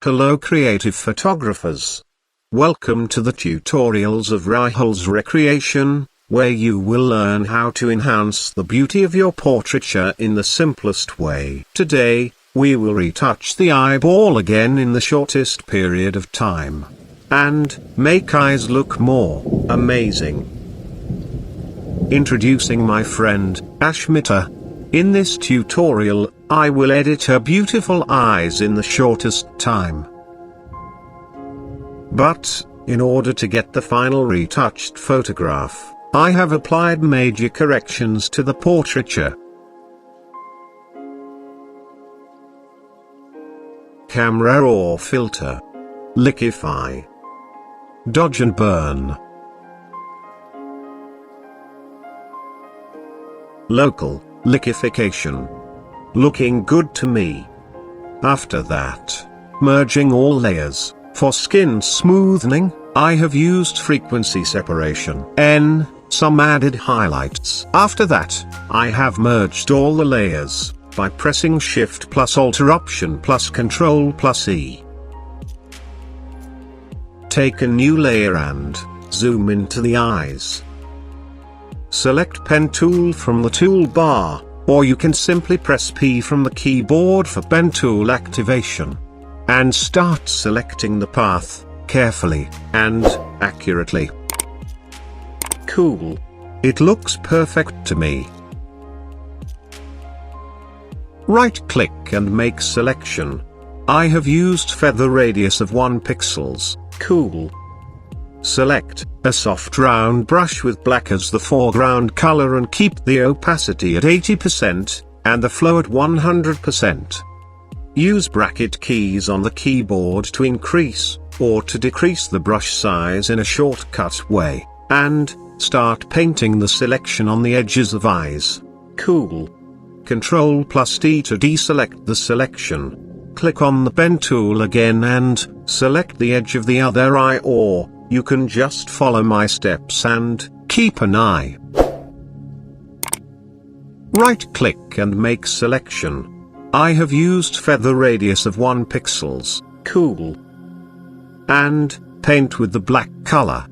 Hello creative photographers. Welcome to the tutorials of Rahul's Recreation, where you will learn how to enhance the beauty of your portraiture in the simplest way. Today, we will retouch the eyeball again in the shortest period of time. And make eyes look more amazing. Introducing my friend, 𝗕𝗏𝗏𝗃. In this tutorial, I will edit her beautiful eyes in the shortest time. But, in order to get the final retouched photograph, I have applied major corrections to the portraiture. Camera or filter. Liquify. Dodge and burn. Local liquefaction. Looking good to me. After that, merging all layers. For skin smoothing, I have used frequency separation N, some added highlights. After that, I have merged all the layers, by pressing Shift plus Alt-Option plus Control plus E. Take a new layer and zoom into the eyes. Select Pen tool from the toolbar, or you can simply press P from the keyboard for pen tool activation. And start selecting the path, carefully, and accurately. Cool. It looks perfect to me. Right-click and make selection. I have used feather radius of 1 pixels. Cool. Select a soft round brush with black as the foreground color and keep the opacity at 80%, and the flow at 100%. Use bracket keys on the keyboard to increase, or to decrease the brush size in a shortcut way, and start painting the selection on the edges of eyes. Cool. Ctrl plus D to deselect the selection. Click on the pen tool again and select the edge of the other eye, or you can just follow my steps and keep an eye. Right-click and make selection. I have used feather radius of 1 pixels. Cool. And paint with the black color.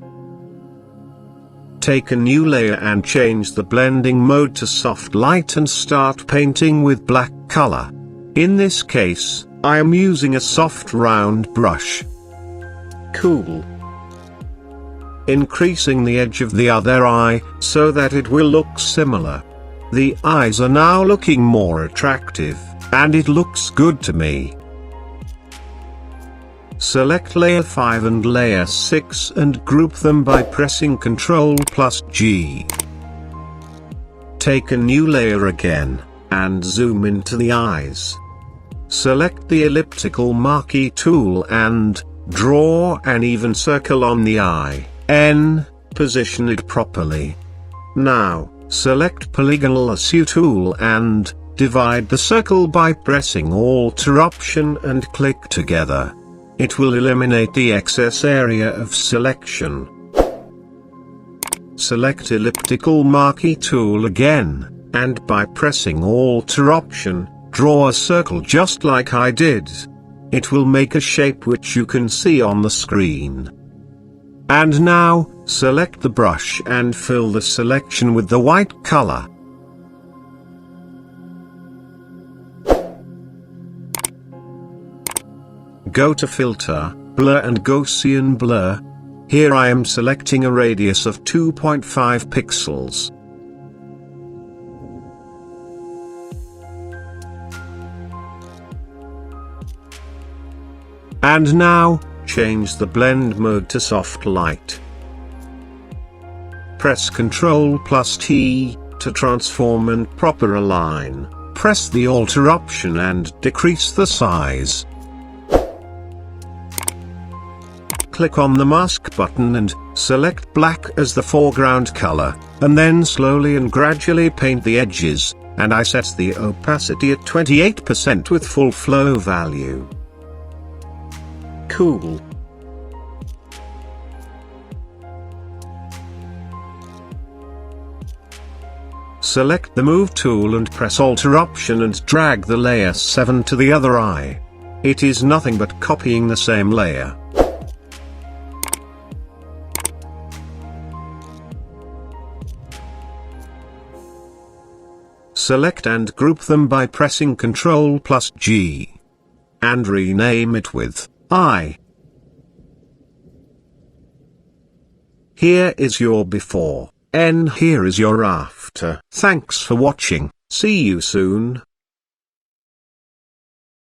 Take a new layer and change the blending mode to soft light and start painting with black color. In this case, I am using a soft round brush. Cool. Increasing the edge of the other eye, so that it will look similar. The eyes are now looking more attractive, and it looks good to me. Select layer 5 and layer 6 and group them by pressing Ctrl plus G. Take a new layer again, and zoom into the eyes. Select the Elliptical Marquee tool and draw an even circle on the eye. N, position it properly. Now, select Polygonal Lasso tool and divide the circle by pressing Alt-Option and click together. It will eliminate the excess area of selection. Select Elliptical Marquee tool again, and by pressing Alt-Option, draw a circle just like I did. It will make a shape which you can see on the screen. And now, select the brush and fill the selection with the white color. Go to Filter, Blur and Gaussian Blur. Here I am selecting a radius of 2.5 pixels. And now, change the blend mode to soft light. Press Ctrl plus T to transform and proper align. Press the Alter option and decrease the size. Click on the mask button and select black as the foreground color, and then slowly and gradually paint the edges, and I set the opacity at 28% with full flow value. Cool. Select the Move tool and press Alt-Option and drag the layer 7 to the other eye. It is nothing but copying the same layer. Select and group them by pressing Ctrl+G. And rename it with I. Here is your before, and here is your after. Thanks for watching, see you soon.